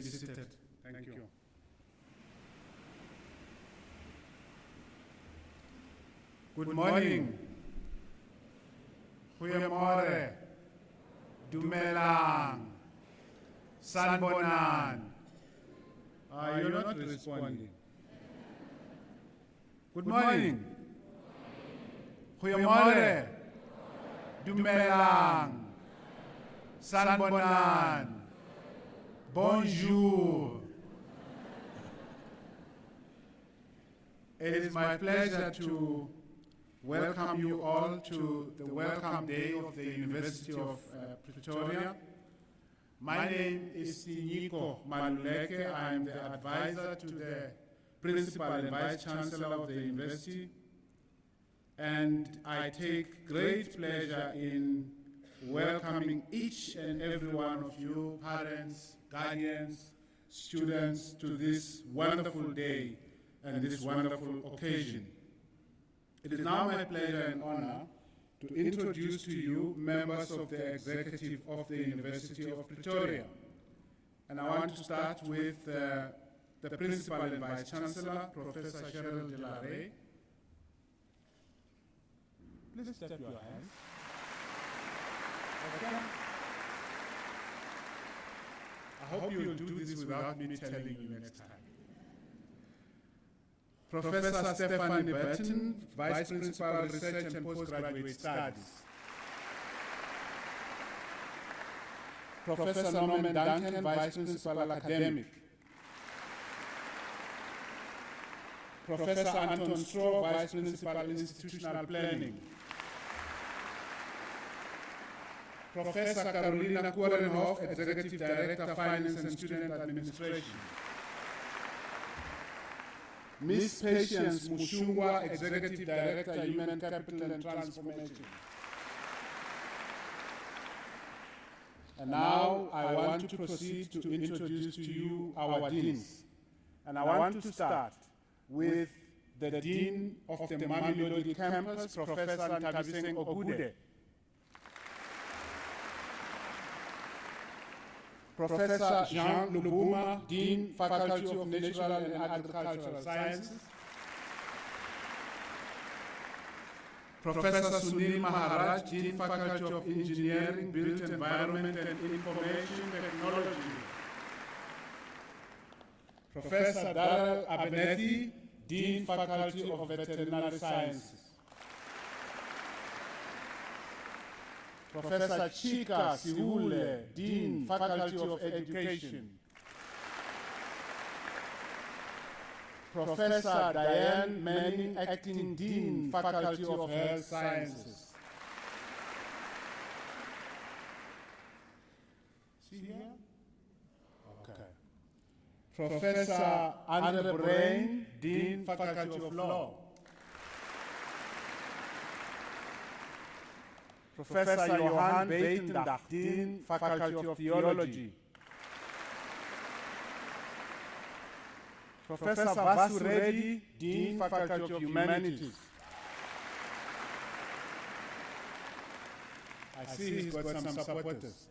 be seated. Thank you. Good morning. Goeiemôre. Dumelang. Sanbonan. You're not responding. Good morning. Goeiemôre. Dumelang. Sanbonan. Bonjour. It is my pleasure to welcome you all to the welcome day of the University of Pretoria. My name is Tinyiko Maluleke. I am the advisor to the Principal and Vice Chancellor of the University, and I take great pleasure in welcoming each and every one of you, parents, guardians, students, to this wonderful day and this wonderful occasion. It is now my pleasure and honor to introduce to you members of the executive of the University of Pretoria. And I want to start with the Principal and Vice Chancellor, Professor Cheryl Delare. Please step your hands. Okay. I hope you will do this without me telling you next time. Professor Stephanie Burton, Vice Principal, Research and Postgraduate Studies. Professor Norman Duncan, Vice Principal, Academic. Professor Anton Stroh, Vice Principal, Institutional Planning. Professor Carolina Korenhoff, Executive Director, Finance and Student Administration. Ms. Patience Mushungwa, Executive Director, Human Capital and Transformation. And now I want to proceed to introduce to you our deans. And I want to start with the Dean of the Mamelodi campus, Professor Ntabiseng Ogude. Professor Jean Lubuma, Dean, Faculty of Natural and Agricultural Sciences. Professor Sunil Maharaj, Dean, Faculty of Engineering, Built Environment and Information Technology. Professor Darrell Abenethi, Dean, Faculty of Veterinary Sciences. Professor Chika Sihule, Dean, Faculty of Education. Professor Diane Manning, Acting Dean, Faculty of Health Sciences. See here? Okay. Professor Andre Brain, Dean, Faculty of Law. Professor Johan Beitendag, Dean, Faculty of Theology. Professor Vasu Reddy, Dean, Faculty of Humanities. I see he's got some supporters.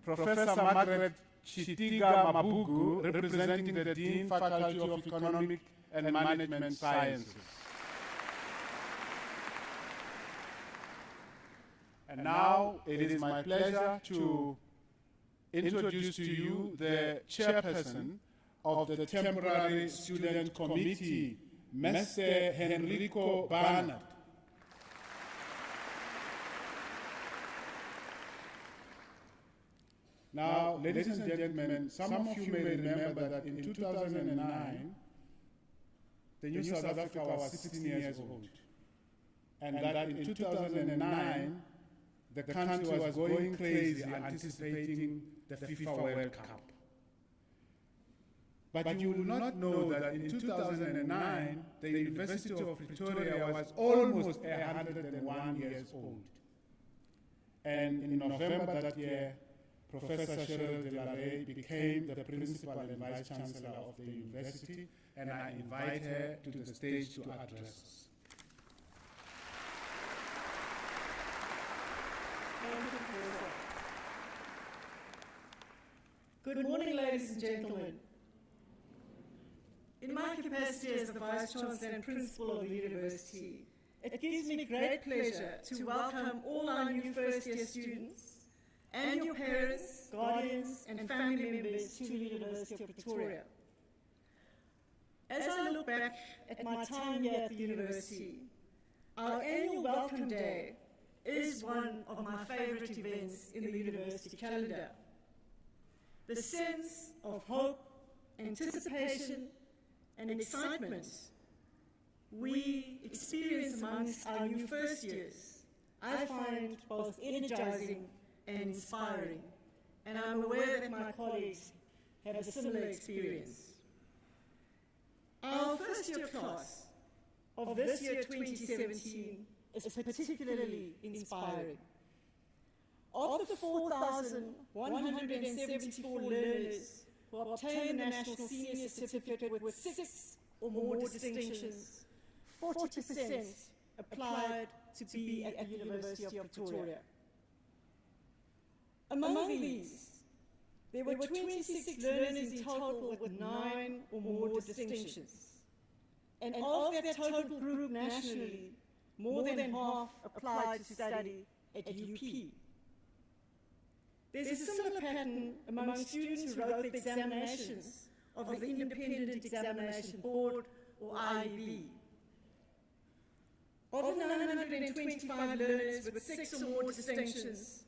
Professor Margaret Chitiga Mabugu, representing the Dean, Faculty of Economic and Management Sciences. And now it is my pleasure to introduce to you the chairperson of the Temporary Student Committee, Mr. Henrico Barnard. Now, ladies and gentlemen, some of you may remember that in 2009, the New South Africa was 16 years old. And that in 2009, the country was going crazy anticipating the FIFA World Cup. But you will not know that in 2009, the University of Pretoria was almost 101 years old. And in November that year, Professor Cheryl Delare became the Principal and Vice Chancellor of the University, and I invite her to the stage to address us. Good morning, ladies and gentlemen. In my capacity as the Vice-Chancellor and Principal of the University, it gives me great pleasure to welcome all our new first-year students and your parents, guardians and family members to the University of Pretoria. As I look back at my time here at the University, our annual Welcome Day is one of my favourite events in the university calendar. The sense of hope, anticipation and excitement we experience amongst our new first years, I find both energizing and inspiring, and I'm aware that my colleagues have a similar experience. Our first year class of this year 2017 is particularly inspiring. Of the 4,174 learners who obtained the National Senior Certificate with 6 or more distinctions, 40% applied to be at the University of Pretoria. Among these, there were 26 learners in total with 9 or more distinctions. And of that total group nationally, more than half applied to study at UP. There's a similar pattern among students who wrote the examinations of the Independent Examination Board, or IEB. Of the 925 learners with 6 or more distinctions,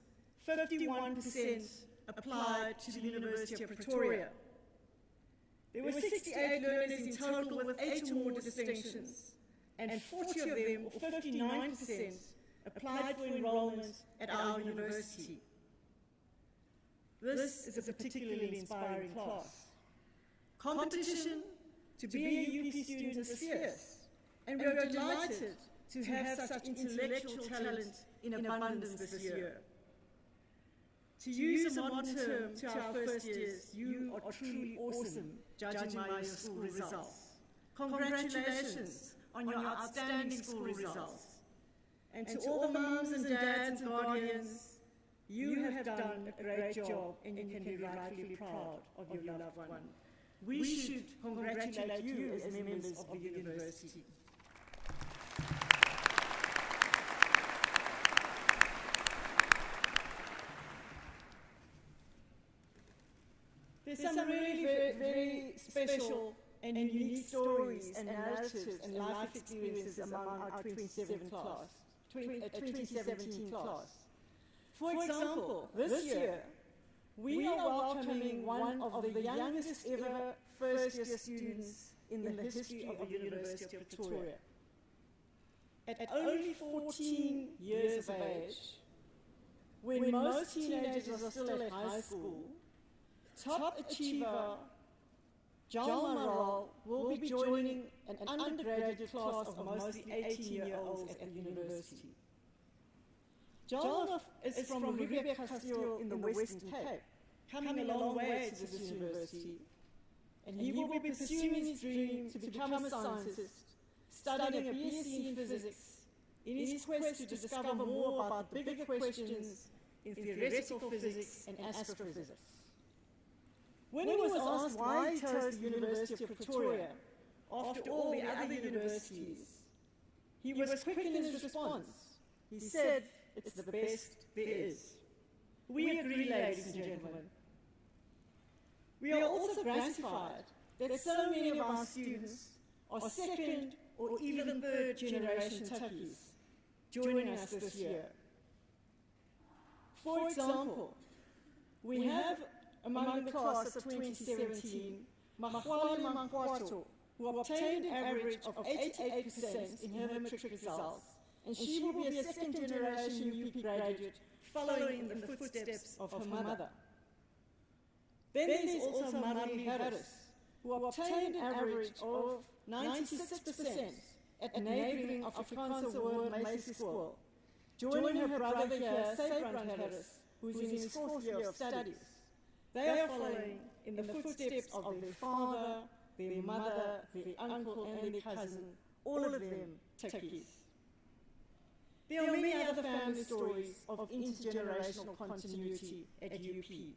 51% applied to the University of Pretoria. There were 68 learners in total with 8 or more distinctions, and 40 of them, or 59%, applied for enrollment at our university. This is a particularly inspiring class. Competition to be a UP student is fierce, and we are delighted to have such intellectual talent in abundance this year. To use a modern term to our first years, you are truly awesome, judging by your school results. Congratulations on your outstanding school results. And to all the mums and dads and guardians, you have done a great job and you can be rightfully proud of your loved one. We should congratulate you as members of the university. There's some really very special and unique stories and narratives and life experiences among our 2017 class. For example, this year, we are welcoming one of the youngest ever first-year students in the history of the University of Pretoria. At only 14 years of age, when most teenagers are still at high school, top achiever Chancellor will be joining an undergraduate class of mostly 18-year-olds at the university. Chancellor is from Pretoria in the Western Cape, coming a long way to this university, and he will be pursuing his dream to become a scientist, studying a BSc in physics, in his quest to discover more about the bigger questions in theoretical physics and astrophysics. When he was asked why he chose the University of Pretoria after all the other universities, he was quick in his response. He said, "It's the best there is." We agree, ladies and gentlemen. We are also gratified that so many of our students are second or even third generation Tukkies joining us this year. For example, we have among the class of 2017, Magwali Mankwato, who obtained an average of 88% in her matric results, and she will be a second-generation UP graduate following in the footsteps of her mother. Then there's also Marley Harris, who obtained an average of 96% at neighbouring Afrikaanse World Macy School, joining her brother here, Sabrand Harris, who is in his 4th year of studies. They are following in the footsteps of their father, their mother, their uncle and their cousin, all of them Tukkies. There are many other family stories of intergenerational continuity at UP.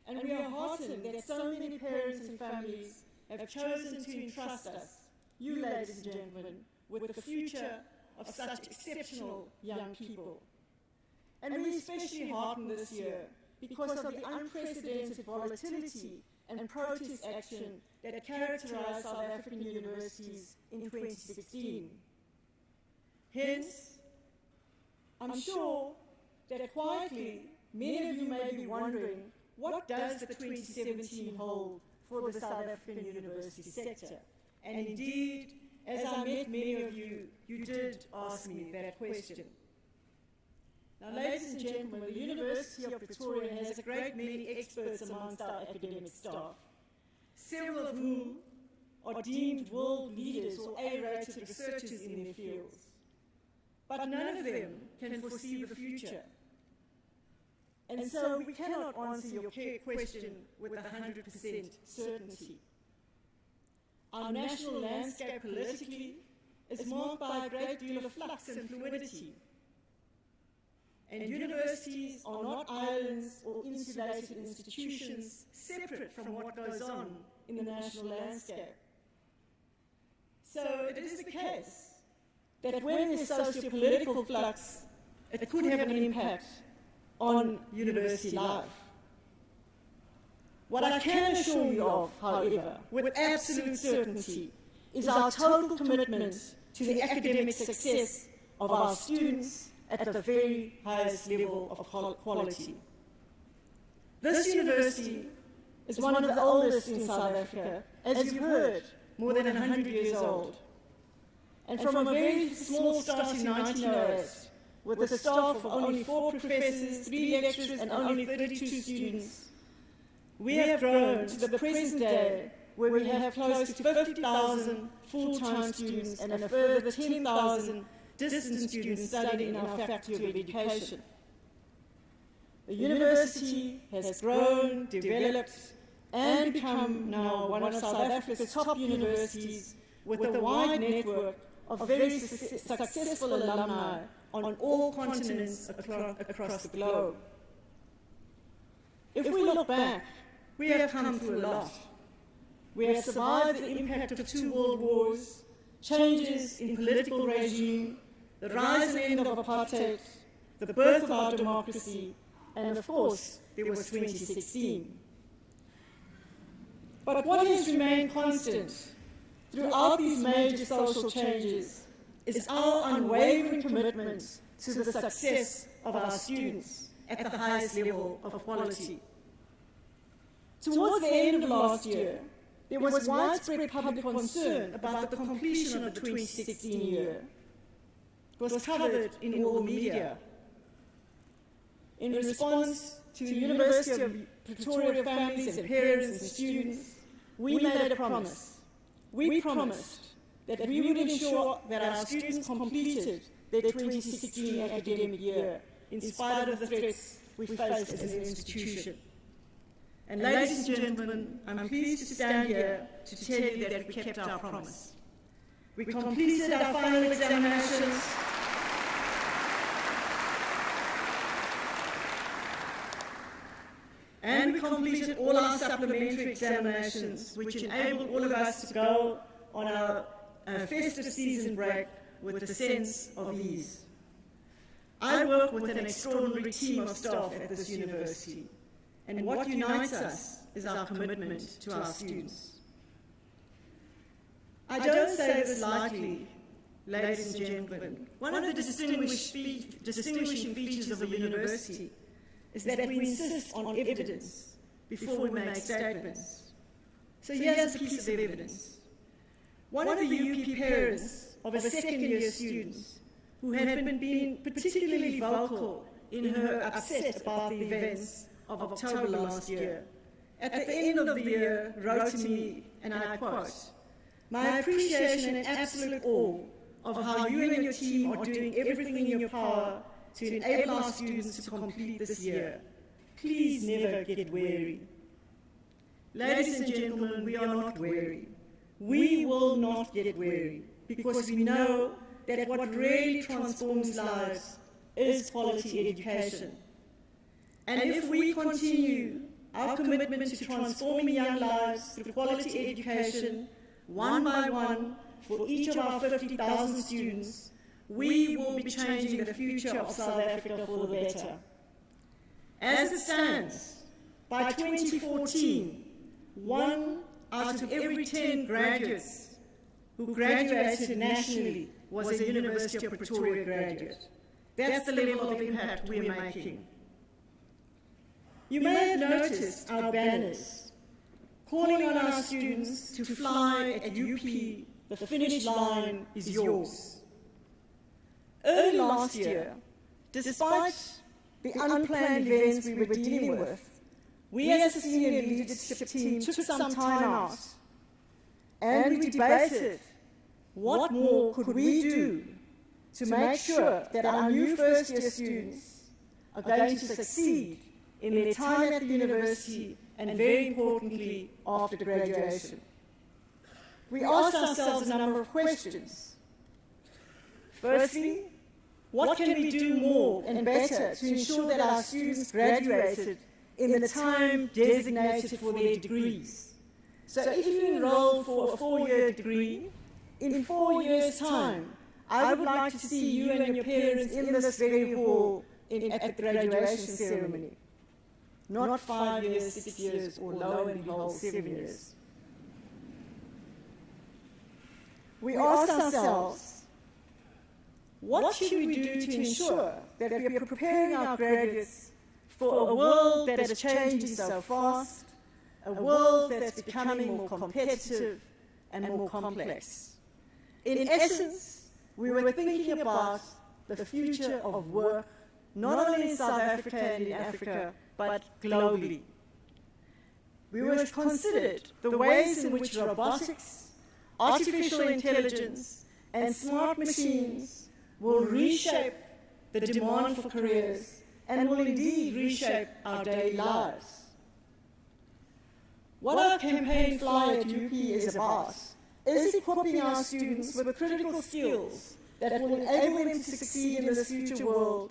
And we are heartened that so many parents and families have chosen to entrust us, you ladies and gentlemen, with the future of such exceptional young people. And we're especially heartened this year because of the unprecedented volatility and protest action that characterized South African universities in 2016. Hence, I'm sure that quietly, many of you may be wondering, what does the 2017 hold for the South African university sector? And indeed, as I met many of you, you did ask me that question. Now, ladies and gentlemen, the University of Pretoria has a great many experts amongst our academic staff, several of whom are deemed world leaders or A-rated researchers in their fields. But none of them can foresee the future. And so we cannot answer your question with 100% certainty. Our national landscape politically is marked by a great deal of flux and fluidity. And universities are not islands or insulated institutions separate from what goes on in the national landscape. So it is the case that when there's socio-political flux, it could have an impact on university life. What I can assure you of, however, with absolute certainty, is our total commitment to the academic success of our students at the very highest level of quality. This university is one of the oldest in South Africa, as you've heard, more than 100 years old. And from a very small start in 1908, with a staff of only 4 professors, 3 lecturers, and only 32 students, we have grown to the present day where we have close to 50,000 full-time students and a further 10,000 distant students studying in our Faculty of Education. The university has grown, developed, and become now one of South Africa's top universities with a wide network of very successful alumni on all continents across the globe. If we look back, we have come through a lot. We have survived the impact of 2 world wars, changes in political regime, the rise and end of apartheid, the birth of our democracy, and of course, there was 2016. But what has remained constant throughout these major social changes is our unwavering commitment to the success of our students at the highest level of quality. Towards the end of last year, there was widespread public concern about the completion of the 2016 year. It was covered in all media. In response to the University of Pretoria families and parents and students, we made a promise. We promised that we would ensure that our students completed their 2016 academic year in spite of the threats we faced as an institution. And ladies and gentlemen, I'm pleased to stand here to tell you that we kept our promise. We completed our final examinations. And we completed all our supplementary examinations, which enabled all of us to go on our festive season break with a sense of ease. I work with an extraordinary team of staff at this university, and what unites us is our commitment to our students. I don't say this lightly, ladies and gentlemen. One of the distinguishing features of the university is that we insist on evidence before we make statements. So here's a piece of evidence. One of the UP parents of a second-year student who had been particularly vocal in her upset about the events of October last year, at the end of the year wrote to me, and I quote, "My appreciation and absolute awe of how you and your team are doing everything in your power to enable our students to complete this year. Please never get weary." Ladies and gentlemen, we are not weary. We will not get weary because we know that what really transforms lives is quality education. And if we continue our commitment to transforming young lives through quality education, one by one, for each of our 50,000 students, we will be changing the future of South Africa for the better. As it stands, by 2014, 1 out of every 10 graduates who graduated nationally was a University of Pretoria graduate. That's the level of impact we are making. You may have noticed our banners calling on our students to fly at UP. The finish line is yours. Early last year, despite the unplanned events we were dealing with, we as a senior leadership team took some time out and we debated what more could we do to make sure that our new first-year students are going to succeed in their time at the university and, very importantly, after graduation. We asked ourselves a number of questions. Firstly, what can we do more and better to ensure that our students graduated in the time designated for their degrees? So if you enroll for a 4-year degree, in 4 years' time, I would like to see you and your parents in this very hall at the graduation ceremony. Not 5 years, 6 years, or lo and behold, 7 years. We asked ourselves, what should we do to ensure that we are preparing our graduates for a world that is changing so fast, a world that's becoming more competitive and more complex? In essence, we were thinking about the future of work, not only in South Africa and in Africa, but globally. We were considered the ways in which robotics, artificial intelligence, and smart machines will reshape the demand for careers and will indeed reshape our daily lives. What our campaign Fly at UP is about is equipping our students with critical skills that will enable them to succeed in this future world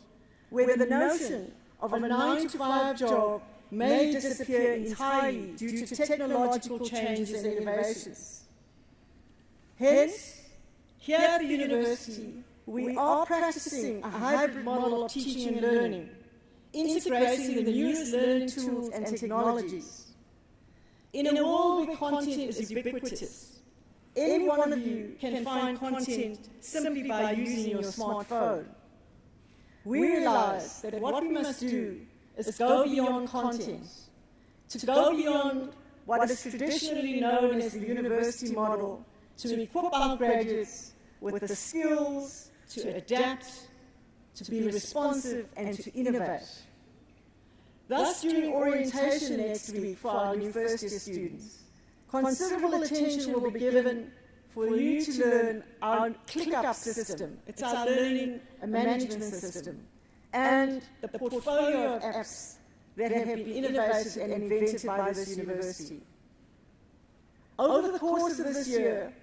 where the notion of a 9-to-5 job may disappear entirely due to technological changes and innovations. Hence, here at the university, we are practicing a hybrid model of teaching and learning, integrating the newest learning tools and technologies. In a world where content is ubiquitous, any one of you can find content simply by using your smartphone. We realize that what we must do is go beyond content, to go beyond what is traditionally known as the university model, to equip our graduates with the skills to adapt, to be responsive, and to innovate. Thus, during orientation next week for our new first-year students, considerable attention will be given for you to learn our ClickUp system. It's our learning and management system, and the portfolio of apps that have been innovated and invented by this university. Over the course of this year,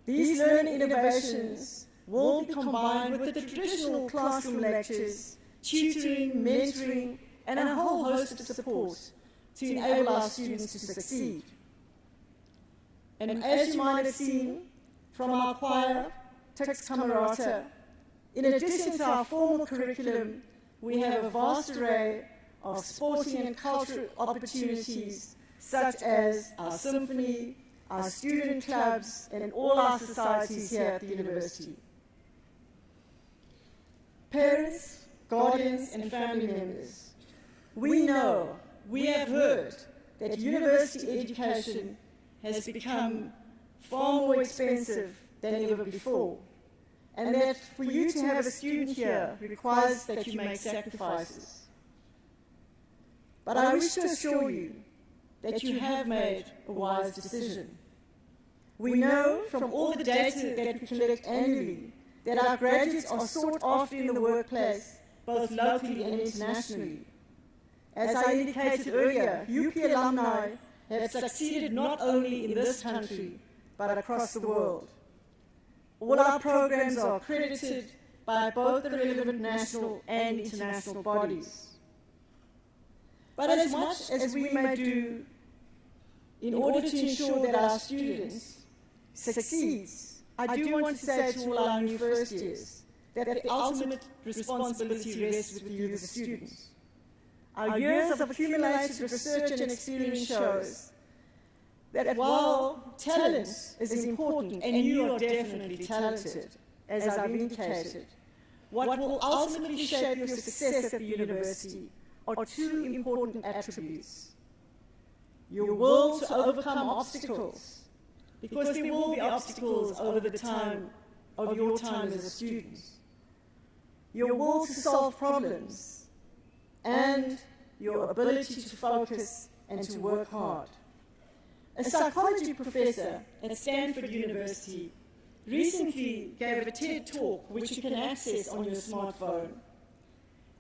these learning innovations will be combined with the traditional classroom lectures, tutoring, mentoring, and a whole host of support to enable our students to succeed. And as you might have seen from our choir, Tex Camerata, in addition to our formal curriculum, we have a vast array of sporting and cultural opportunities, such as our symphony, our student clubs, and all our societies here at the university. Parents, guardians, and family members, we know, we have heard that university education has become far more expensive than ever before, and that for you to have a student here requires that you make sacrifices. But I wish to assure you that you have made a wise decision. We know from all the data that we collect annually that our graduates are sought after in the workplace, both locally and internationally. As I indicated earlier, UP alumni have succeeded not only in this country, but across the world. All our programs are accredited by both the relevant national and international bodies. But as much as we may do in order to ensure that our students succeed, I do want to say to all our new first years that the ultimate responsibility rests with you, the students. Our years of accumulated research and experience shows that while talent is important, and you are definitely talented, as I've indicated, what will ultimately shape your success at the university are two important attributes. Your will to overcome obstacles, because there will be obstacles over the time of your time as a student. Your will to solve problems, and your ability to focus and to work hard. A psychology professor at Stanford University recently gave a TED talk which you can access on your smartphone.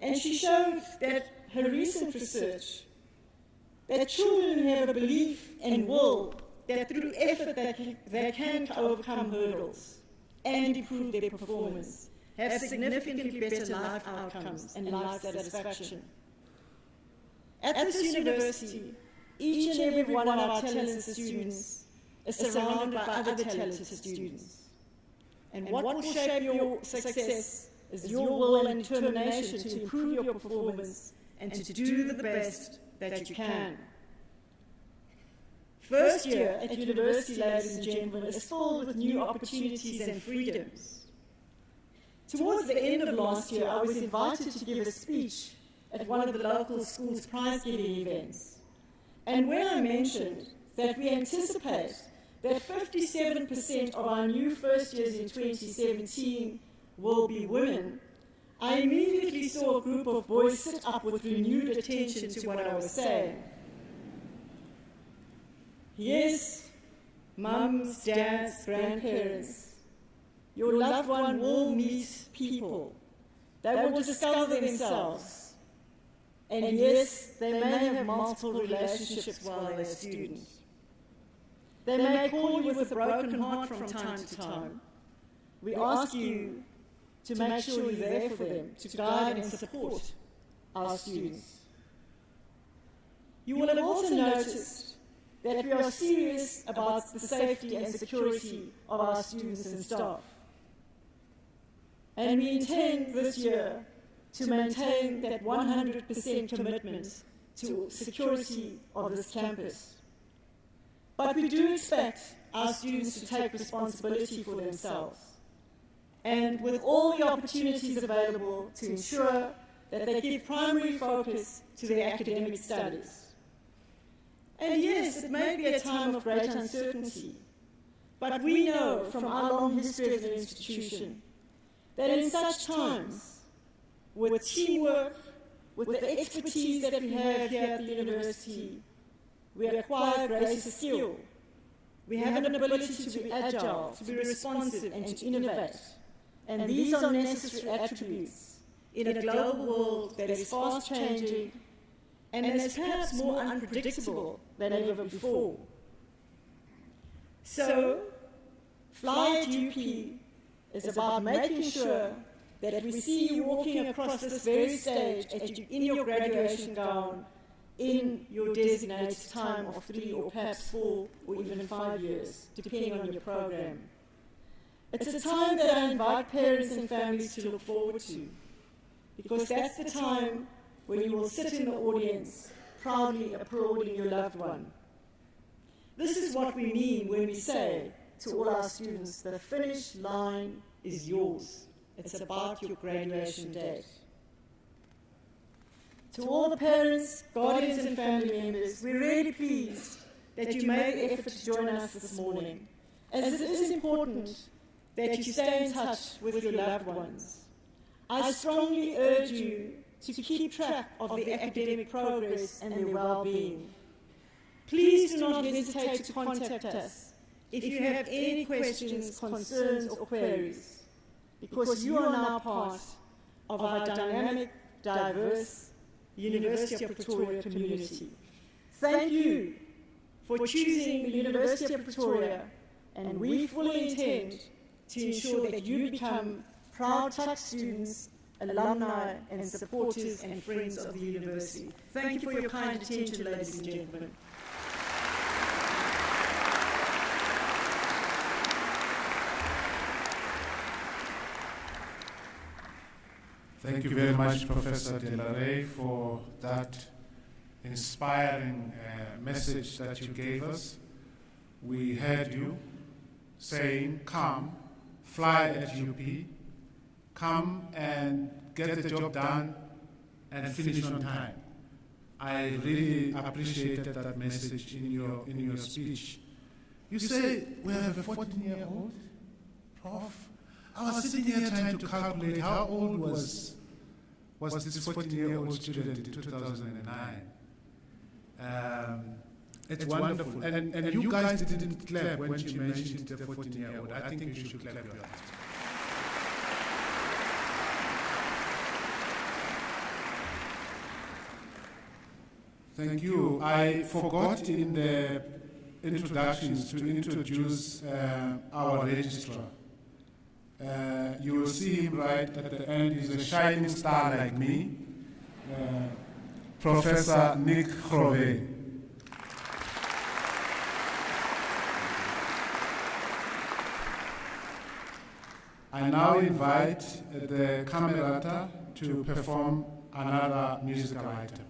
And she showed that her recent research, that children who have a belief and will that through effort they can overcome hurdles and improve their performance, have significantly better life outcomes and life satisfaction. At this university, each and every one of our talented students is surrounded by other talented students. And what will shape your success is your will and determination to improve your performance and to do the best that you can. First year at university, ladies and gentlemen, is filled with new opportunities and freedoms. Towards the end of last year, I was invited to give a speech at one of the local schools' prize-giving events. And when I mentioned that we anticipate that 57% of our new first years in 2017 will be women, I immediately saw a group of boys sit up with renewed attention to what I was saying. Yes, mums, dads, grandparents, your loved one will meet people. They will discover themselves. And yes, they may have multiple relationships while they're students. They may call you with a broken heart from time to time. We ask you to make sure you're there for them, to guide and support our students. You will have also noticed that we are serious about the safety and security of our students and staff. And we intend this year to maintain that 100% commitment to security of this campus. But we do expect our students to take responsibility for themselves, and with all the opportunities available to ensure that they give primary focus to their academic studies. And yes, it may be a time of great uncertainty, but we know from our long history as an institution that in such times, with teamwork, with the expertise that we have here at the university, we acquire greater skill. We have an ability to be agile, to be responsive, and to innovate. And these are necessary attributes in a global world that is fast-changing and is perhaps more unpredictable than ever before. So, Fly at UP is about making sure that we see you walking across this very stage in your graduation gown in your designated time of 3 or perhaps 4 or even 5 years, depending on your program. It's a time that I invite parents and families to look forward to, because that's the time when you will sit in the audience proudly applauding your loved one. This is what we mean when we say to all our students, the finish line is yours. It's about your graduation date. To all the parents, guardians and family members, we're really pleased that you made the effort to join us this morning, as it is important that you stay in touch with your loved ones. I strongly urge you to keep track of their academic progress and their well-being. Please do not hesitate to contact us if you have any questions, concerns, or queries, because you are now part of our dynamic, diverse University of Pretoria community. Thank you for choosing the University of Pretoria, and we fully intend to ensure that you become proud Tuck students alumni and supporters and friends of the university. Thank you for your kind attention, ladies and gentlemen. Thank you very much, Professor Delaray, for that inspiring message that you gave us. We heard you saying, come, fly at UP, come and get the job done and finish on time. I really appreciated that message in your speech. You say we have a 14-year-old, Prof. I was sitting here trying to calculate how old was this 14-year-old student in 2009. It's wonderful. And you guys didn't clap when she mentioned the 14-year-old. I think you should clap your hands. Thank you. I forgot in the introductions to introduce our registrar. You will see him right at the end. He's a shining star like me, Professor Nick Grove. I now invite the Camerata to perform another musical item.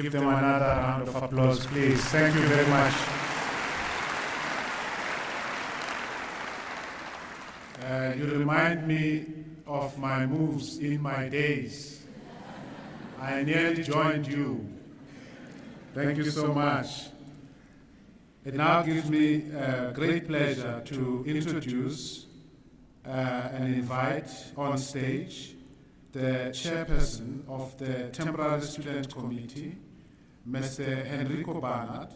give them another round of applause, please. Thank you very much. You remind me of my moves in my days. I nearly joined you. Thank you so much. It now gives me great pleasure to introduce and invite on stage the chairperson of the Temporary Student Committee, Mr. Enrico Barnard,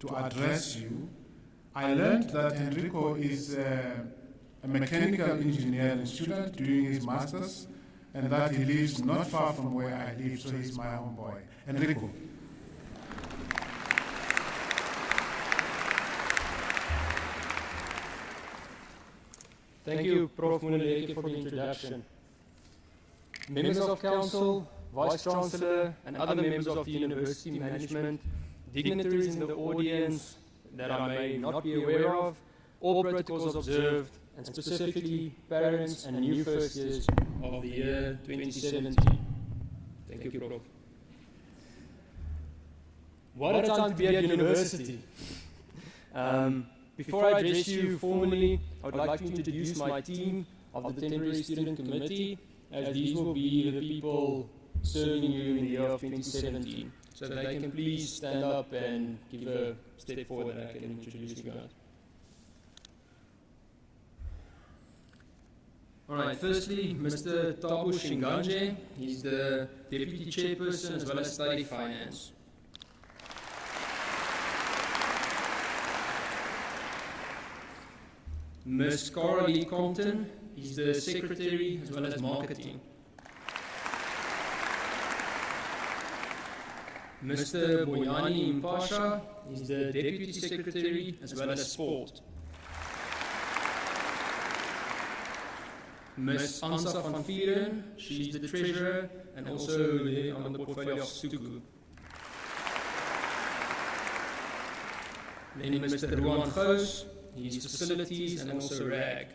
to address you. I learned that Enrico is a mechanical engineering student doing his master's, and that he lives not far from where I live, so he's my homeboy. Enrico. Thank you, Prof. Muneleke, for the introduction. Members of Council, Vice Chancellor, and other members of the University management, dignitaries in the audience that I may not be aware of, all protocols observed, and specifically parents and new first years of the year 2017. Thank you, Prof. What a time to be at university. Before I address you formally, I would like to introduce my team of the Temporary Student Committee, as these will be the people serving you in the year of 2017. So if they can please stand up and give a step forward and I can introduce you guys. Alright, firstly, Mr. Thabo Shinganje, he's the Deputy Chairperson as well as Study Finance. Ms. Cara Lee Compton, he's the Secretary as well as Marketing. Mr. Boyani Mpasha, he's the Deputy Secretary as well as Sport. Ms. Ansa van Vieren, she's the Treasurer and also on the portfolio of Suku. Then Mr. Ruan Gous, he's Facilities and also RAG.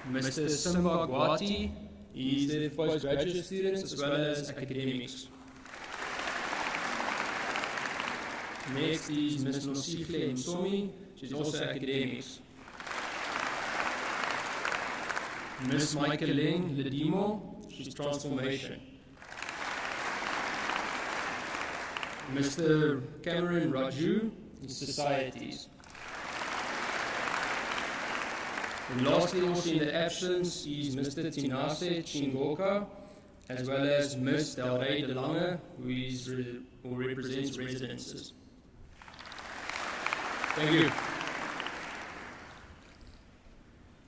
Mr. Simba Gwati, he's the postgraduate students as well as academics. Next is Ms. Nosihle Msomi, she's also academics. Ms. Michaeline Ledimo, she's transformation. Mr. Cameron Raju, he's societies. And lastly, also in the absence, is Mr. Tinase Chingoka, as well as Ms. Delray De Lange, who represents residences. Thank you.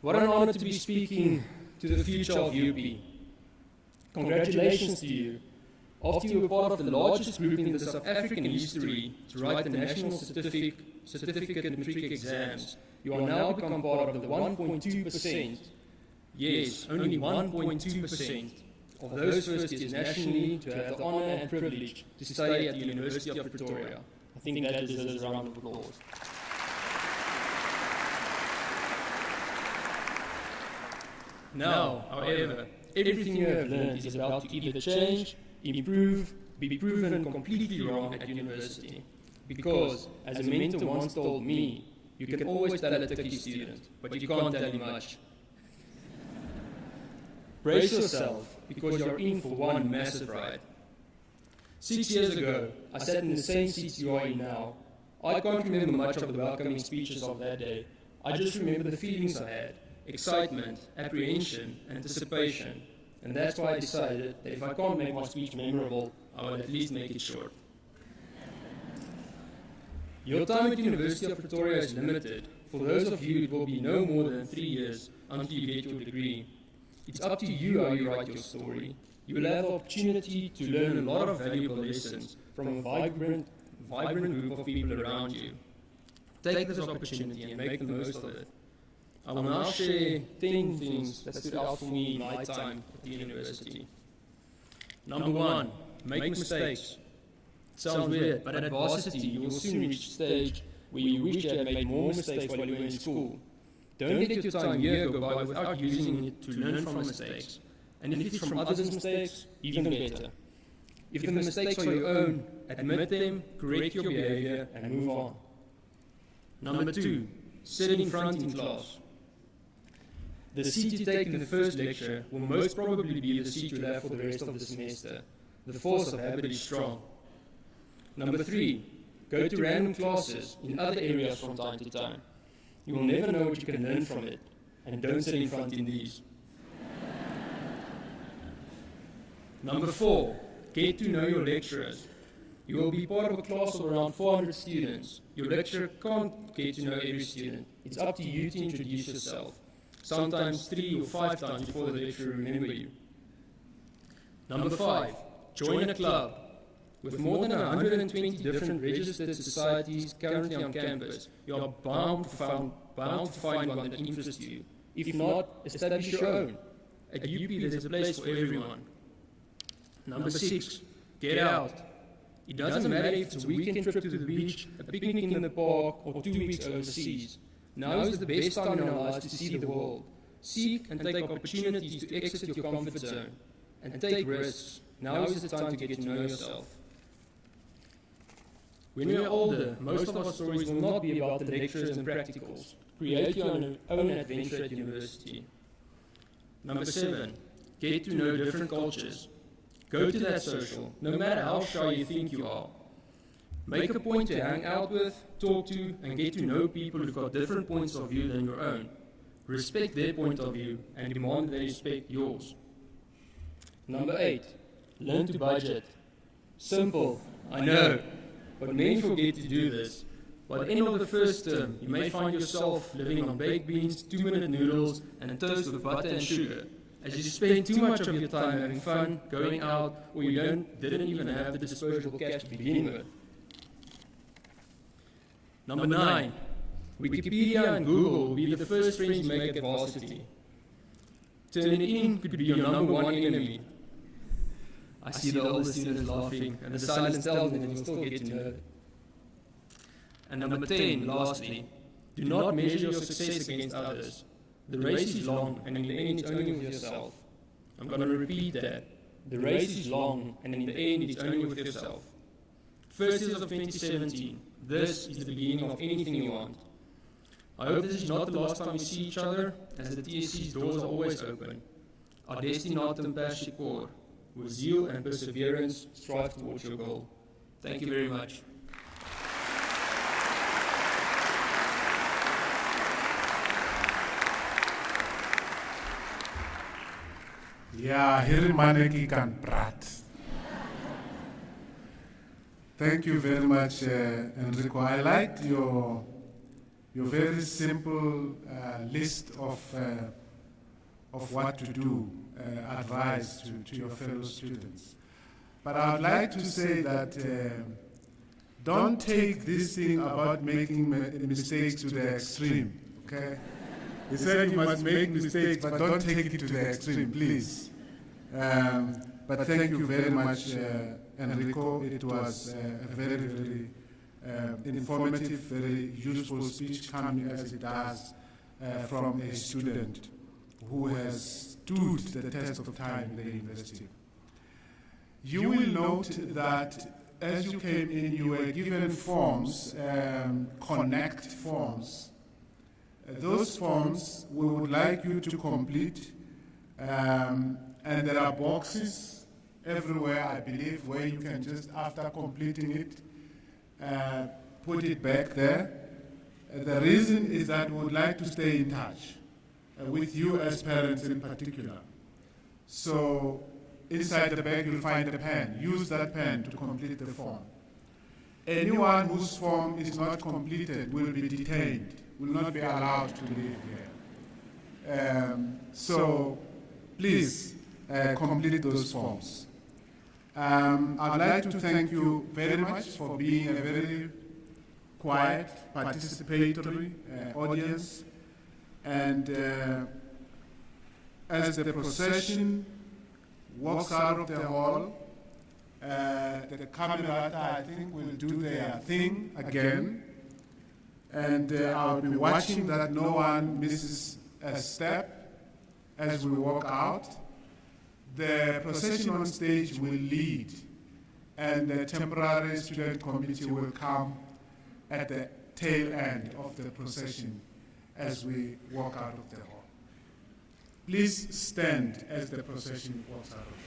What an honor to be speaking to the future of UP. Congratulations to you. After you were part of the largest group in the South African history to write the National Certificate and Matric exams, you are now become part of the 1.2%, yes, only 1.2% of those first years nationally to have the honor and privilege to study at the University of Pretoria. I think that deserves a round of applause. Now, however, everything you have learned is about to either change, improve, be proven completely wrong at university. Because, as a mentor once told me, you can always tell a tricky student, but you can't tell him much. Brace yourself, because you're in for one massive ride. 6 years ago, I sat in the same seat you are in now. I can't remember much of the welcoming speeches of that day. I just remember the feelings I had. Excitement, apprehension, anticipation. And that's why I decided that if I can't make my speech memorable, I will at least make it short. Your time at the University of Pretoria is limited. For those of you, it will be no more than 3 years until you get your degree. It's up to you how you write your story. You will have the opportunity to learn a lot of valuable lessons from a vibrant group of people around you. Take this opportunity and make the most of it. I will now share 10 things that stood out for me in my time at the university. Number 1, make mistakes. It sounds weird, but at varsity you will soon reach a stage where you wish you had made more mistakes while you were in school. Don't let your time here go by without using it to learn from mistakes. And if it's from others' mistakes, even better. If the mistakes are your own, admit them, correct your behavior, and move on. Number 2, sit in front in class. The seat you take in the first lecture will most probably be the seat you'll have for the rest of the semester. The force of habit is strong. Number 3, go to random classes in other areas from time to time. You will never know what you can learn from it, and don't sit in front in these. Number 4, get to know your lecturers. You will be part of a class of around 400 students. Your lecturer can't get to know every student. It's up to you to introduce yourself, sometimes 3 or 5 times before the lecturer remembers you. Number 5, join a club. With more than 120 different registered societies currently on campus, you are bound to find one that interests you. If not, establish your own. At UP, there's a place for everyone. Number 6, get out. It doesn't matter if it's a weekend trip to the beach, a picnic in the park, or 2 weeks overseas. Now is the best time in our lives to see the world. Seek and take opportunities to exit your comfort zone. And take risks. Now is the time to get to know yourself. When we are older, most of our stories will not be about the lectures and practicals. Create your own adventure at university. Number 7, get to know different cultures. Go to that social, no matter how shy you think you are. Make a point to hang out with, talk to, and get to know people who've got different points of view than your own. Respect their point of view and demand they respect yours. Number 8, learn to budget. Simple, I know, but many forget to do this. By the end of the first term, you may find yourself living on baked beans, 2-minute noodles, and toast with butter and sugar. As you spend too much of your time having fun, going out, or you didn't even have the disposable cash to begin with. Number 9, Wikipedia and Google will be the first friends you make at varsity. Turning in could be your number 1 enemy. I see the older students laughing, and the silence tells me that you'll still get to know it. And number 10, lastly, do not measure your success against others. The race is long, and in the end it's only with yourself. I'm going to repeat that. The race is long, and in the end it's only with yourself. First years of 2017, this is the beginning of anything you want. I hope this is not the last time we see each other, as the TSC's doors are always open. Our destinatum persequor. With zeal and perseverance, strive towards your goal. Thank you very much. Ja, hier maneki kan praat. Thank you very much, Enrico. I liked your very simple list of what to do, advice to your fellow students. But I would like to say that don't take this thing about making mistakes to the extreme, okay? He said you must make mistakes, but don't take it to the extreme, please. But thank you very much, Enrico. It was a very, very informative, very useful speech coming as it does from a student who has stood the test of time in the university. You will note that as you came in, you were given forms, connect forms. Those forms we would like you to complete, and there are boxes everywhere, I believe, where you can just, after completing it, put it back there. The reason is that we would like to stay in touch with you as parents in particular. So inside the bag you'll find a pen. Use that pen to complete the form. Anyone whose form is not completed will be detained, will not be allowed to leave here. So please complete those forms. I'd like to thank you very much for being a very quiet, participatory audience. And as the procession walks out of the hall, the camerata, I think, will do their thing again. And I'll be watching that no one misses a step as we walk out. the procession on stage will lead, and the temporary student committee will come at the tail end of the procession as we walk out of the hall. Please stand as the procession walks out of the hall.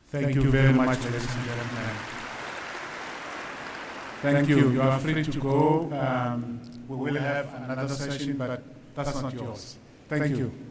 Thank you very much, ladies and gentlemen. Thank you. You are free to go. We will have another session, but that's not yours. Thank you.